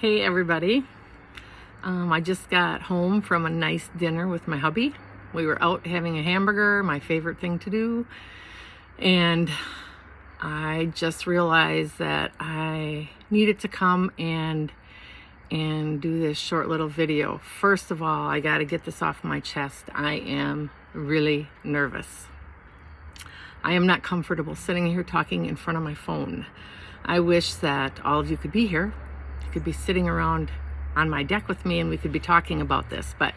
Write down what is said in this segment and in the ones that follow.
Hey everybody, I just got home from a nice dinner with my hubby. We were out having a hamburger, my favorite thing to do, and I just realized that I needed to come and do this short little video. First of all, I got to get this off my chest. I am really nervous. I am not comfortable sitting here talking in front of my phone. I wish that all of you could be here. You could be sitting around on my deck with me and we could be talking about this, but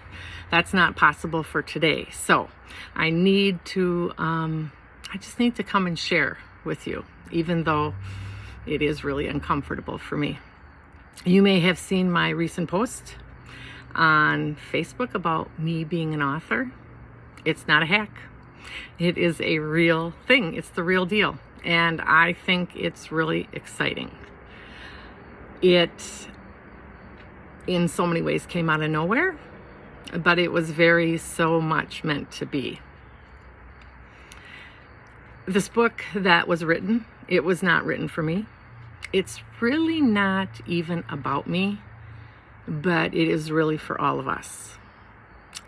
that's not possible for today. So I need to, I just need to come and share with you, even though it is really uncomfortable for me. You may have seen my recent post on Facebook about me being an author. It's not a hack. It is a real thing. It's the real deal. And I think it's really exciting. It, in so many ways, came out of nowhere, but it was so much meant to be. This book that was written, it was not written for me. It's really not even about me, but it is really for all of us.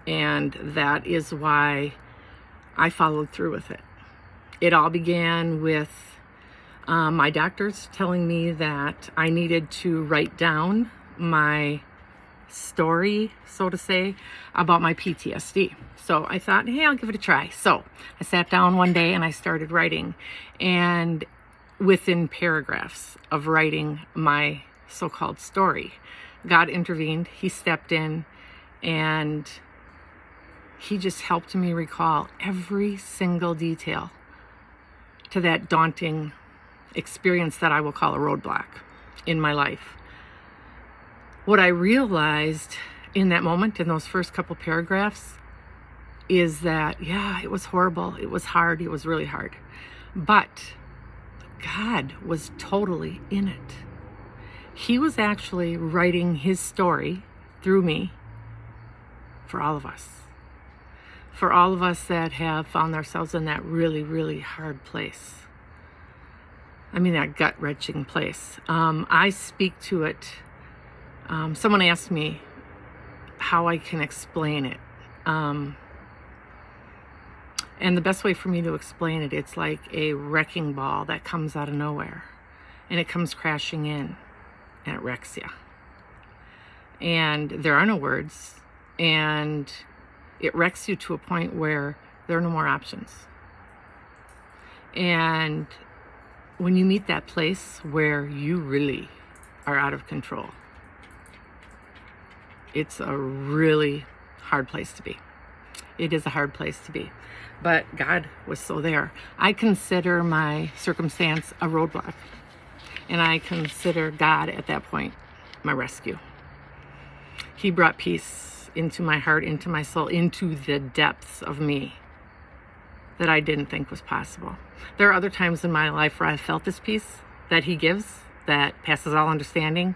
And that is why I followed through with it. It all began with my doctors telling me that I needed to write down my story, so to say, about my PTSD. So I thought, hey, I'll give it a try. So I sat down one day and I started writing. And within paragraphs of writing my so-called story, God intervened. He stepped in and he just helped me recall every single detail to that daunting experience that I will call a roadblock in my life. What I realized in that moment, in those first couple paragraphs, is that, yeah, it was horrible. It was hard. It was really hard. But God was totally in it. He was actually writing his story through me for all of us. For all of us that have found ourselves in that really, really hard place. I mean, that gut-wrenching place. I speak to it. Someone asked me how I can explain it. And the best way for me to explain it, it's like a wrecking ball that comes out of nowhere. And it comes crashing in and it wrecks you. And there are no words. And it wrecks you to a point where there are no more options. And when you meet that place where you really are out of control, it's a really hard place to be. It is a hard place to be. But God was so there. I consider my circumstance a roadblock. And I consider God at that point my rescue. He brought peace into my heart, into my soul, into the depths of me that I didn't think was possible. There are other times in my life where I felt this peace that he gives that passes all understanding.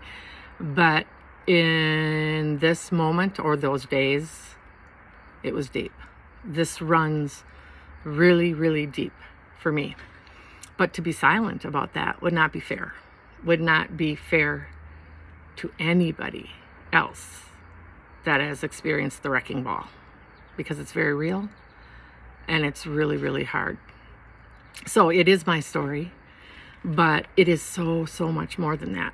But in this moment or those days, it was deep. This runs really, really deep for me. But to be silent about that would not be fair. Would not be fair to anybody else that has experienced the wrecking ball, because it's very real and it's really, really hard. So it is my story, but it is so much more than that.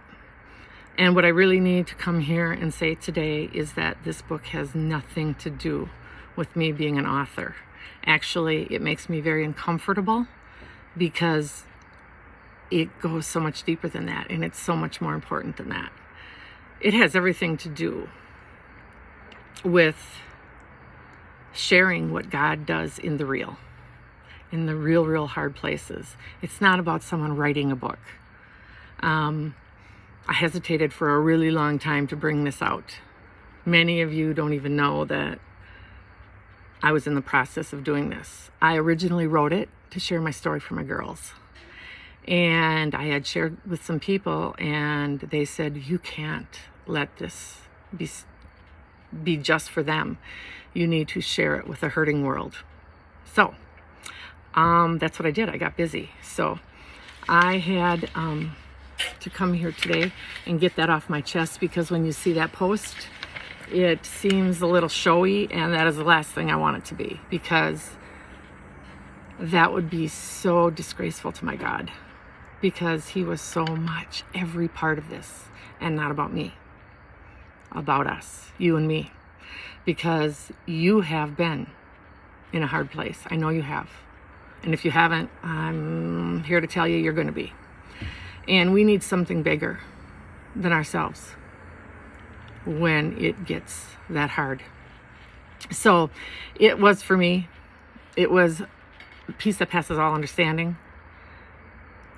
And what I really need to come here and say today is that this book has nothing to do with me being an author. Actually, it makes me very uncomfortable because it goes so much deeper than that, and it's so much more important than that. It has everything to do with sharing what God does in the real real hard places. It's not about someone writing a book. I hesitated for a really long time to bring this out. Many of you don't even know that I was in the process of doing this. I originally wrote it to share my story for my girls. And I had shared with some people and they said, you can't let this be just for them. You need to share it with the hurting world. So that's what I did. I got busy. So I had to come here today and get that off my chest, because when you see that post, it seems a little showy, and that is the last thing I want it to be, because that would be so disgraceful to my God, because he was so much every part of this, and not about me, about us, you and me, because you have been in a hard place. I know you have. And if you haven't, I'm here to tell you you're going to be. And we need something bigger than ourselves when it gets that hard. So it was for me, it was peace that passes all understanding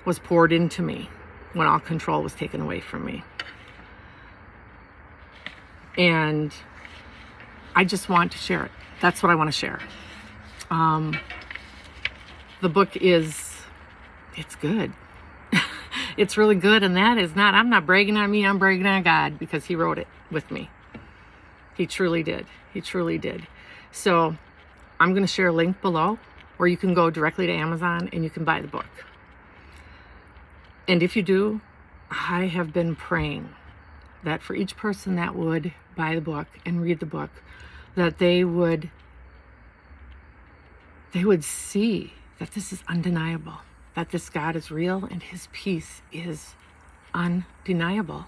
was poured into me when all control was taken away from me. And I just want to share it. That's what I want to share. The book it's good. It's really good, and that is not, I'm not bragging on me, I'm bragging on God, because he wrote it with me. He truly did. He truly did. So I'm going to share a link below where you can go directly to Amazon and you can buy the book. And if you do, I have been praying that for each person that would buy the book and read the book, that they would see that this is undeniable, that this God is real and his peace is undeniable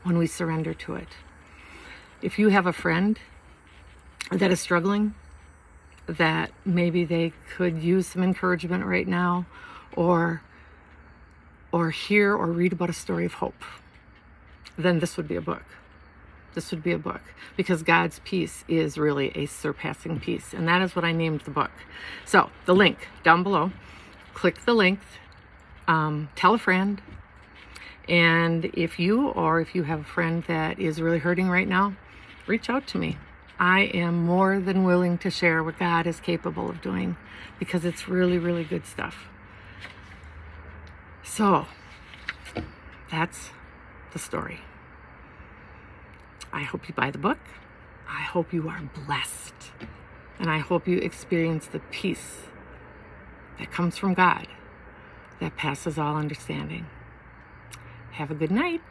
when we surrender to it. If you have a friend that is struggling, that maybe they could use some encouragement right now, or hear or read about a story of hope, then this would be a book. This would be a book, because God's peace is really a surpassing peace. And that is what I named the book. So the link down below, click the link, tell a friend. And if you have a friend that is really hurting right now, reach out to me. I am more than willing to share what God is capable of doing, because it's really, really good stuff. So that's the story. I hope you buy the book. I hope you are blessed. And I hope you experience the peace that comes from God that passes all understanding. Have a good night.